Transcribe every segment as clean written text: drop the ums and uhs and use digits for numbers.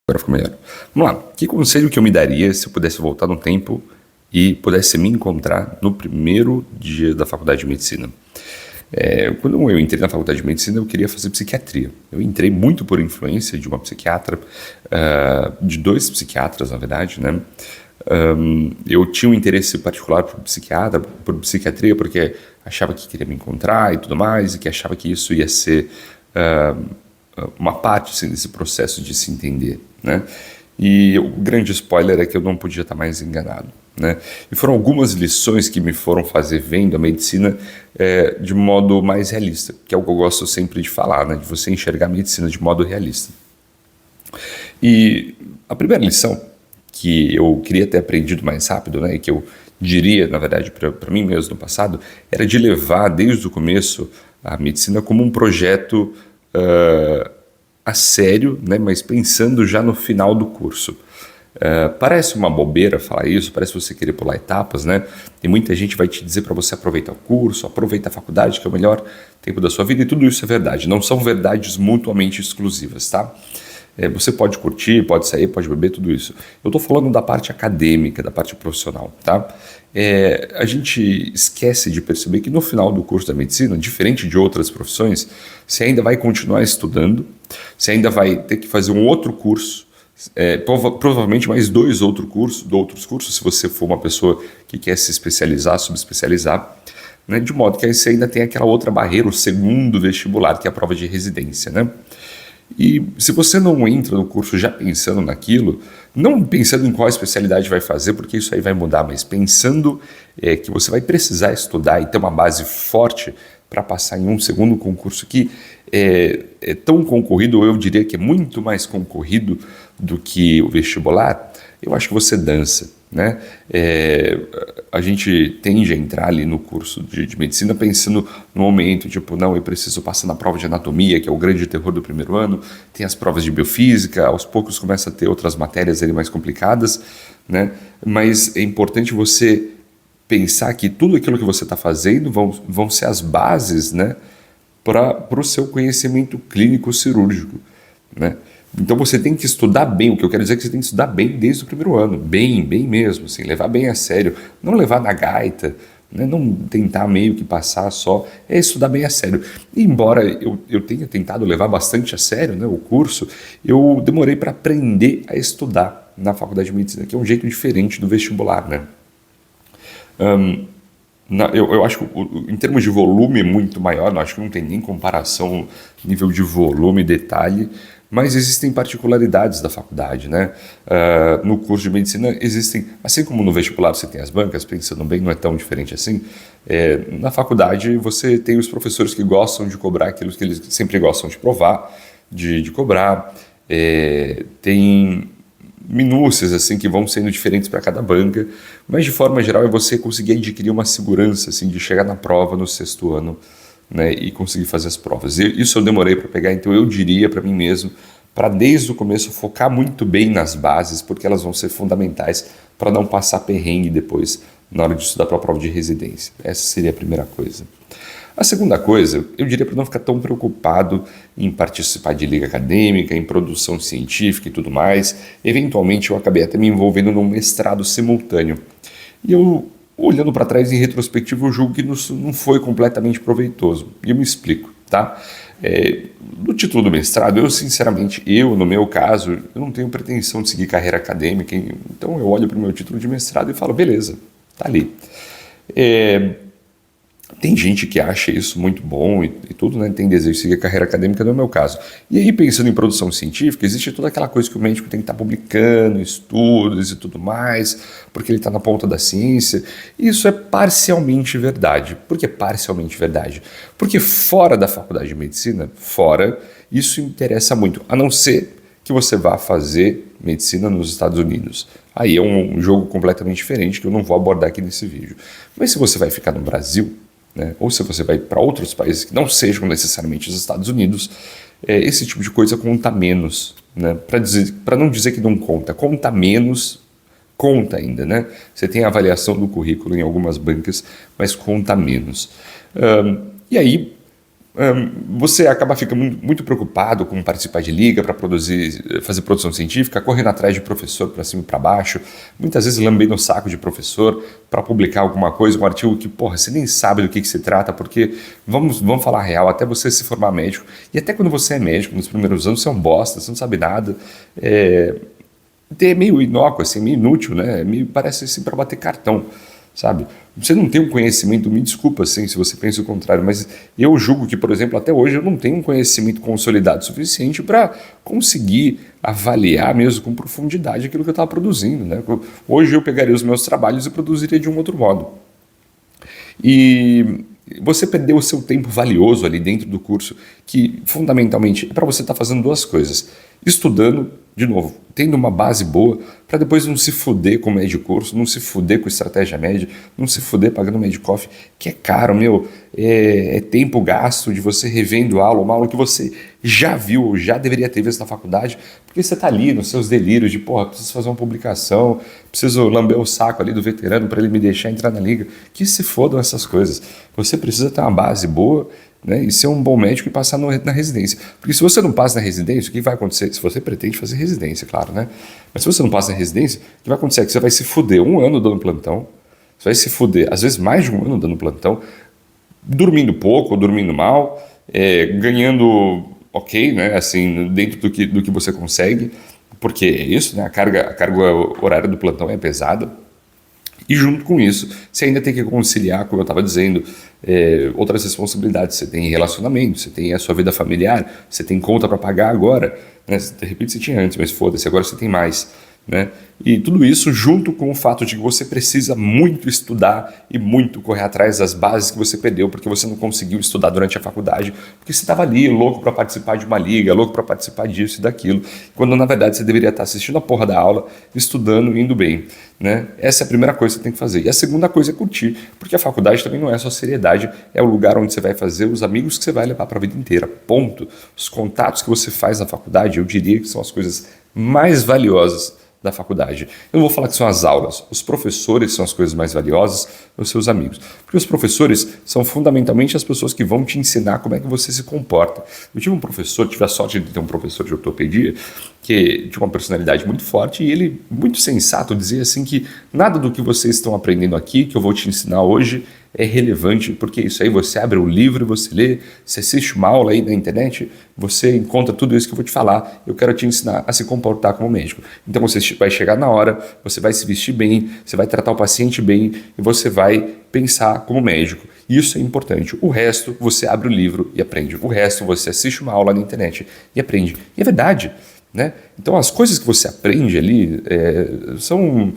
Agora ficou melhor. Vamos lá. Que conselho que eu me daria se eu pudesse voltar no tempo e pudesse me encontrar no primeiro dia da faculdade de medicina? Quando eu entrei na faculdade de medicina, eu queria fazer psiquiatria. Eu entrei muito por influência de uma psiquiatra, de dois psiquiatras, na verdade, né? Eu tinha um interesse particular por psiquiatra, por psiquiatria, porque achava que queria me encontrar e tudo mais, e que achava que isso ia ser uma parte assim, desse processo de se entender, né? E o grande spoiler é que eu não podia estar mais enganado, né? E foram algumas lições que me foram fazer vendo a medicina de modo mais realista, que é o que eu gosto sempre de falar, né? De você enxergar a medicina de modo realista. E a primeira lição que eu queria ter aprendido mais rápido, né? E que eu diria, na verdade, para mim mesmo no passado, era de levar desde o começo a medicina como um projeto a sério, né, mas pensando já no final do curso. Parece uma bobeira falar isso, parece você querer pular etapas, né? E muita gente vai te dizer para você aproveitar o curso, aproveitar a faculdade, que é o melhor tempo da sua vida, e tudo isso é verdade. Não são verdades mutuamente exclusivas, tá? Você pode curtir, pode sair, pode beber, tudo isso. Eu estou falando da parte acadêmica, da parte profissional, tá? A gente esquece de perceber que no final do curso da medicina, diferente de outras profissões, você ainda vai continuar estudando, você ainda vai ter que fazer um outro curso, provavelmente mais dois outros cursos, se você for uma pessoa que quer se especializar, subespecializar, né? De modo que aí você ainda tem aquela outra barreira, o segundo vestibular, que é a prova de residência, né? E se você não entra no curso já pensando naquilo, não pensando em qual especialidade vai fazer, porque isso aí vai mudar, mas pensando que você vai precisar estudar e ter uma base forte para passar em um segundo concurso que é tão concorrido, ou eu diria que é muito mais concorrido do que o vestibular, eu acho que você dança, né? A gente tende a entrar ali no curso de medicina pensando no momento, tipo, não, eu preciso passar na prova de anatomia, que é o grande terror do primeiro ano, tem as provas de biofísica, aos poucos começa a ter outras matérias ali mais complicadas, né? Mas é importante você pensar que tudo aquilo que você está fazendo vão ser as bases, né, para o seu conhecimento clínico cirúrgico, né? Então você tem que estudar bem, o que eu quero dizer é que você tem que estudar bem desde o primeiro ano, bem mesmo, assim, levar bem a sério, não levar na gaita, né, não tentar meio que passar só, é estudar bem a sério. E embora eu tenha tentado levar bastante a sério, né, o curso, eu demorei para aprender a estudar na faculdade de medicina, que é um jeito diferente do vestibular, né? Eu acho que em termos de volume é muito maior, não acho que não tem nem comparação nível de volume e detalhe, mas existem particularidades da faculdade, né? No curso de medicina existem, assim como no vestibular você tem as bancas, pensando bem, não é tão diferente assim. Na faculdade você tem os professores que gostam de cobrar aquilo que eles sempre gostam de provar, de cobrar. Tem minúcias assim que vão sendo diferentes para cada banca, mas de forma geral é você conseguir adquirir uma segurança assim de chegar na prova no sexto ano, né, e conseguir fazer as provas. Isso eu demorei para pegar, então eu diria para mim mesmo para desde o começo focar muito bem nas bases, porque elas vão ser fundamentais para não passar perrengue depois na hora de estudar para a prova de residência. Essa seria a primeira coisa. A segunda coisa, eu diria para não ficar tão preocupado em participar de liga acadêmica, em produção científica e tudo mais. Eventualmente eu acabei até me envolvendo num mestrado simultâneo. E eu, olhando para trás em retrospectivo, eu julgo que não foi completamente proveitoso. E eu me explico, tá? No título do mestrado, eu sinceramente, no meu caso, eu não tenho pretensão de seguir carreira acadêmica, então eu olho para o meu título de mestrado e falo, beleza, tá ali. Tem gente que acha isso muito bom e tudo, né? Tem desejo de seguir a carreira acadêmica, não é o meu caso. E aí, pensando em produção científica, existe toda aquela coisa que o médico tem que estar publicando estudos e tudo mais, porque ele está na ponta da ciência. E isso é parcialmente verdade. Por que parcialmente verdade? Porque fora da faculdade de medicina, isso interessa muito, a não ser que você vá fazer medicina nos Estados Unidos. Aí é um jogo completamente diferente que eu não vou abordar aqui nesse vídeo. Mas se você vai ficar no Brasil, né, ou se você vai para outros países que não sejam necessariamente os Estados Unidos, esse tipo de coisa conta menos, né? Para não dizer que não conta menos, conta ainda, né? Você tem a avaliação do currículo em algumas bancas, mas conta menos. E aí, Você acaba ficando muito preocupado com participar de liga para fazer produção científica, correndo atrás de professor para cima e para baixo, muitas vezes lambendo o saco de professor para publicar alguma coisa, um artigo que, porra, você nem sabe do que se trata, porque vamos falar a real, até você se formar médico, e até quando você é médico, nos primeiros anos você é um bosta, você não sabe nada, é meio inócuo, assim, meio inútil, né? Parece assim para bater cartão, sabe? Você não tem um conhecimento, me desculpa assim, se você pensa o contrário, mas eu julgo que, por exemplo, até hoje eu não tenho um conhecimento consolidado suficiente para conseguir avaliar mesmo com profundidade aquilo que eu estava produzindo, né? Hoje eu pegaria os meus trabalhos e produziria de um outro modo. E você perdeu o seu tempo valioso ali dentro do curso, que fundamentalmente é para você estar fazendo duas coisas: estudando, de novo, tendo uma base boa, para depois não se fuder com médio curso, não se fuder com estratégia média, não se fuder pagando médio coffee, que é caro, é tempo gasto de você revendo aula, uma aula que você já viu ou já deveria ter visto na faculdade, porque você está ali nos seus delírios de, porra, preciso fazer uma publicação, preciso lamber o saco ali do veterano para ele me deixar entrar na liga, que se fodam essas coisas. Você precisa ter uma base boa, né, e ser um bom médico e passar na residência. Porque se você não passa na residência, o que vai acontecer? Se você pretende fazer residência, claro, né? Mas se você não passa na residência, o que vai acontecer é que você vai se fuder um ano dando plantão, você vai se fuder, às vezes mais de um ano dando plantão, dormindo pouco ou dormindo mal, ganhando ok, né, assim, dentro do que você consegue, porque é isso, né, a carga horária do plantão é pesada. E junto com isso, você ainda tem que conciliar, como eu estava dizendo, outras responsabilidades. Você tem relacionamento, você tem a sua vida familiar, você tem conta para pagar agora, né? De repente você tinha antes, mas foda-se, agora você tem mais, né? E tudo isso junto com o fato de que você precisa muito estudar e muito correr atrás das bases que você perdeu porque você não conseguiu estudar durante a faculdade, porque você estava ali louco para participar de uma liga, louco para participar disso e daquilo, quando na verdade você deveria estar assistindo a porra da aula, estudando e indo bem, né? Essa é a primeira coisa que você tem que fazer. E a segunda coisa é curtir, porque a faculdade também não é só seriedade, é o lugar onde você vai fazer os amigos que você vai levar para a vida inteira, ponto. Os contatos que você faz na faculdade, eu diria que são as coisas mais valiosas da faculdade. Eu não vou falar que são as aulas, os professores são as coisas mais valiosas, os seus amigos. Porque os professores são fundamentalmente as pessoas que vão te ensinar como é que você se comporta. Eu tive a sorte de ter um professor de ortopedia que tinha uma personalidade muito forte e ele, muito sensato, dizia assim que nada do que vocês estão aprendendo aqui, que eu vou te ensinar hoje, é relevante, porque isso aí você abre o livro, você lê, você assiste uma aula aí na internet, você encontra tudo isso que eu vou te falar, eu quero te ensinar a se comportar como médico. Então você vai chegar na hora, você vai se vestir bem, você vai tratar o paciente bem e você vai pensar como médico. Isso é importante. O resto você abre o livro e aprende. O resto você assiste uma aula na internet e aprende. E é verdade, né? Então as coisas que você aprende ali são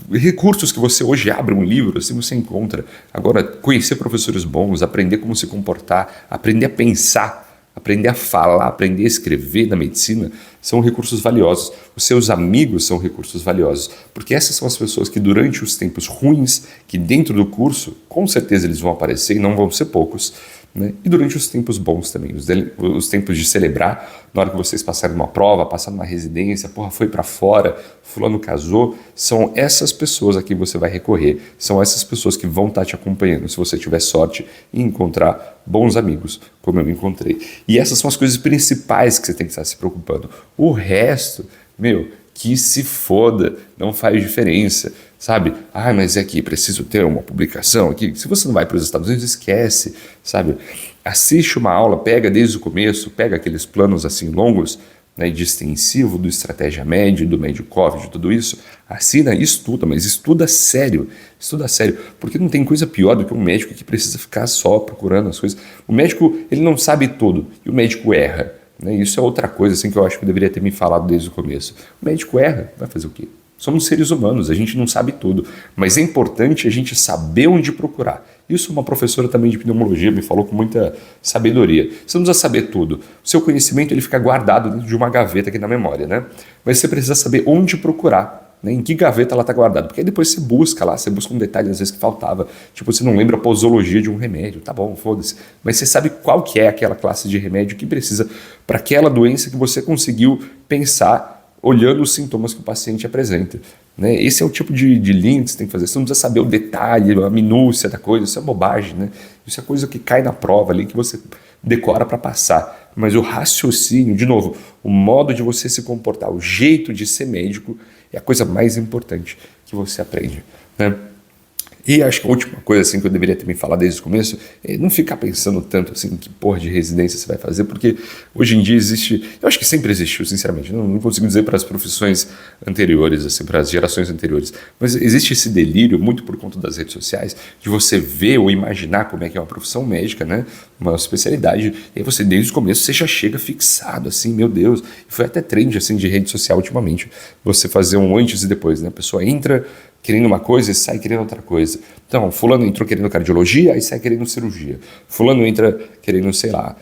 recursos que você hoje abre um livro, assim você encontra. Agora, conhecer professores bons, aprender como se comportar, aprender a pensar, aprender a falar, aprender a escrever na medicina, são recursos valiosos. Os seus amigos são recursos valiosos, porque essas são as pessoas que durante os tempos ruins, que dentro do curso, com certeza eles vão aparecer e não vão ser poucos, né? E durante os tempos bons também, os tempos de celebrar, na hora que vocês passarem uma prova, passarem uma residência, porra, foi para fora, fulano casou, são essas pessoas a quem você vai recorrer, são essas pessoas que vão estar te acompanhando, se você tiver sorte em encontrar bons amigos, como eu encontrei. E essas são as coisas principais que você tem que estar se preocupando. O resto, que se foda, não faz diferença, sabe? Ah, mas é que preciso ter uma publicação aqui. Se você não vai para os Estados Unidos, esquece, sabe? Assiste uma aula, pega desde o começo, pega aqueles planos assim longos, né, de extensivo, do estratégia média, do médio COVID, de tudo isso, assina e estuda, mas estuda sério, porque não tem coisa pior do que um médico que precisa ficar só procurando as coisas. O médico, ele não sabe tudo, e o médico erra. Isso é outra coisa assim, que eu acho que eu deveria ter me falado desde o começo. O médico erra, vai fazer o quê? Somos seres humanos, a gente não sabe tudo, mas é importante a gente saber onde procurar. Isso uma professora também de pneumologia me falou com muita sabedoria. Você não precisa saber tudo. O seu conhecimento ele fica guardado dentro de uma gaveta aqui na memória, né? Mas você precisa saber onde procurar, né? Em que gaveta ela está guardada. Porque aí depois você busca lá, você busca um detalhe às vezes que faltava. Tipo, você não lembra a posologia de um remédio. Tá bom, foda-se. Mas você sabe qual que é aquela classe de remédio que precisa para aquela doença que você conseguiu pensar olhando os sintomas que o paciente apresenta, né? Esse é o tipo de linha que você tem que fazer. Você não precisa saber o detalhe, a minúcia da coisa, isso é bobagem, né? Isso é coisa que cai na prova ali, que você decora para passar, mas o raciocínio, de novo, o modo de você se comportar, o jeito de ser médico é a coisa mais importante que você aprende, né? E acho que a última coisa assim, que eu deveria também falar desde o começo é não ficar pensando tanto assim que porra de residência você vai fazer, porque hoje em dia existe, eu acho que sempre existiu, sinceramente, não consigo dizer para as profissões anteriores, assim, para as gerações anteriores, mas existe esse delírio muito por conta das redes sociais de você ver ou imaginar como é que é uma profissão médica, né, uma especialidade, e aí você desde o começo você já chega fixado assim, meu Deus, e foi até trend assim de rede social ultimamente, você fazer um antes e depois, né, a pessoa entra querendo uma coisa e sai querendo outra coisa. Então, fulano entrou querendo cardiologia e sai querendo cirurgia. Fulano entra querendo, sei lá,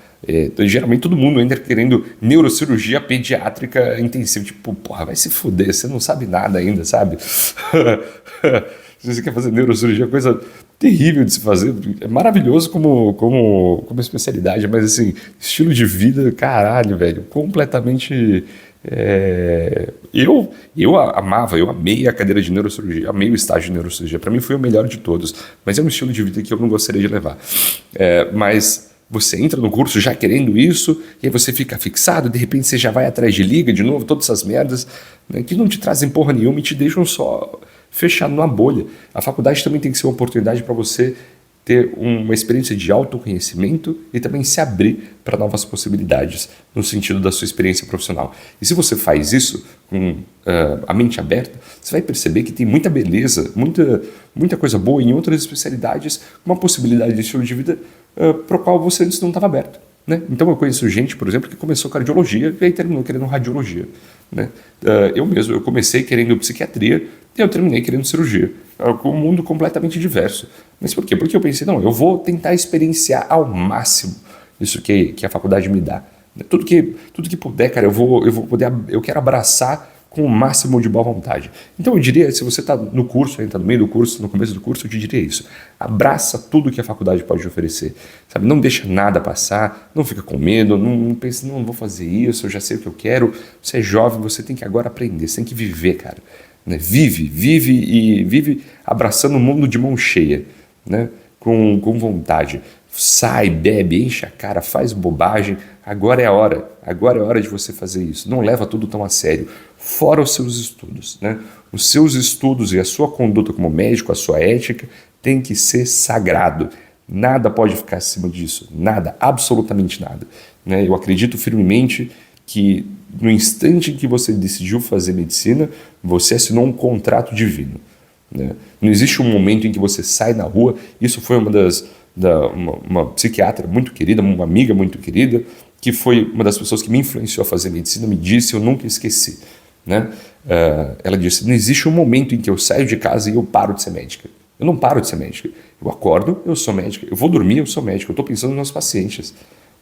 geralmente todo mundo entra querendo neurocirurgia pediátrica intensiva. Tipo, porra, vai se fuder, você não sabe nada ainda, sabe? Se você quer fazer neurocirurgia, é coisa terrível de se fazer. É maravilhoso como especialidade, mas assim, estilo de vida, caralho, velho, completamente... Eu amava, eu amei a cadeira de neurocirurgia, amei o estágio de neurocirurgia, para mim foi o melhor de todos, mas é um estilo de vida que eu não gostaria de levar. Mas você entra no curso já querendo isso, e aí você fica fixado, de repente você já vai atrás de liga de novo, todas essas merdas, né, que não te trazem porra nenhuma e te deixam só fechado numa bolha. A faculdade também tem que ser uma oportunidade para você ter uma experiência de autoconhecimento e também se abrir para novas possibilidades no sentido da sua experiência profissional. E se você faz isso com a mente aberta, você vai perceber que tem muita beleza, muita coisa boa em outras especialidades, uma possibilidade de estilo de vida para o qual você antes não estava aberto, né? Então eu conheço gente, por exemplo, que começou cardiologia e aí terminou querendo radiologia, né? Eu comecei querendo psiquiatria e eu terminei querendo cirurgia. Com um mundo completamente diverso. Mas por quê? Porque eu pensei, não, eu vou tentar experienciar ao máximo isso que a faculdade me dá. Tudo que puder, cara, eu vou poder, eu quero abraçar com o máximo de boa vontade. Então eu diria, se você está no curso, está no meio do curso, no começo do curso, eu te diria isso. Abraça tudo que a faculdade pode te oferecer. Sabe? Não deixa nada passar, não fica com medo, não pense, não vou fazer isso, eu já sei o que eu quero. Você é jovem, você tem que agora aprender, você tem que viver, cara. Né? Vive abraçando o mundo de mão cheia, né? com vontade. Sai, bebe, enche a cara, faz bobagem. Agora é a hora de você fazer isso. Não leva tudo tão a sério. Fora os seus estudos, né? Os seus estudos e a sua conduta como médico, a sua ética, tem que ser sagrado. Nada pode ficar acima disso. Nada, absolutamente nada. Né? Eu acredito firmemente que no instante em que você decidiu fazer medicina, você assinou um contrato divino. Né? Não existe um momento em que você sai na rua. Isso foi uma psiquiatra muito querida, uma amiga muito querida, que foi uma das pessoas que me influenciou a fazer medicina, me disse, eu nunca esqueci. Né? Ela disse, não existe um momento em que eu saio de casa e eu paro de ser médica. Eu não paro de ser médica. Eu acordo, eu sou médica. Eu vou dormir, eu sou médica. Eu estou pensando nos meus pacientes.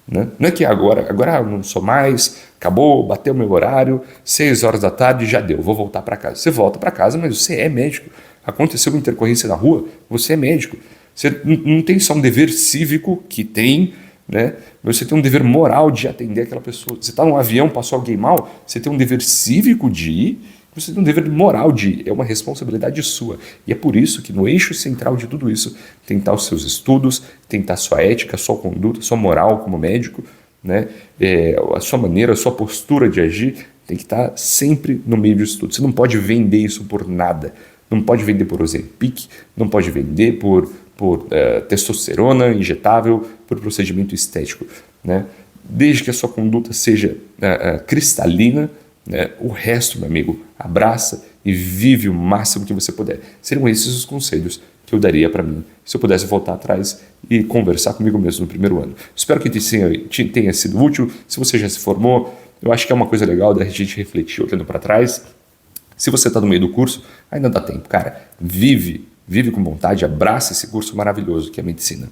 Né? Não é que agora eu não sou mais, acabou, bateu o meu horário, 6 horas da tarde, já deu, vou voltar para casa. Você volta para casa, mas você é médico. Aconteceu uma intercorrência na rua, você é médico. Você não tem só um dever cívico, que tem, né? Mas você tem um dever moral de atender aquela pessoa. Você está num avião, passou alguém mal, você tem um dever cívico de ir, você tem um dever moral de ir. É uma responsabilidade sua. E é por isso que no eixo central de tudo isso tem que estar os seus estudos, tem que estar a sua ética, a sua conduta, a sua moral como médico, né? A sua maneira, a sua postura de agir tem que estar sempre no meio disso tudo. Você não pode vender isso por nada. Não pode vender por Ozempic, não pode vender por testosterona injetável, por procedimento estético. Né? Desde que a sua conduta seja cristalina, né? O resto, meu amigo, abraça e vive o máximo que você puder. Seriam esses os conselhos que eu daria para mim, se eu pudesse voltar atrás e conversar comigo mesmo no primeiro ano. Espero que tenha sido útil. Se você já se formou, eu acho que é uma coisa legal da gente refletir olhando para trás. Se você está no meio do curso, ainda dá tempo, cara. Vive com vontade, abraça esse curso maravilhoso que é a medicina.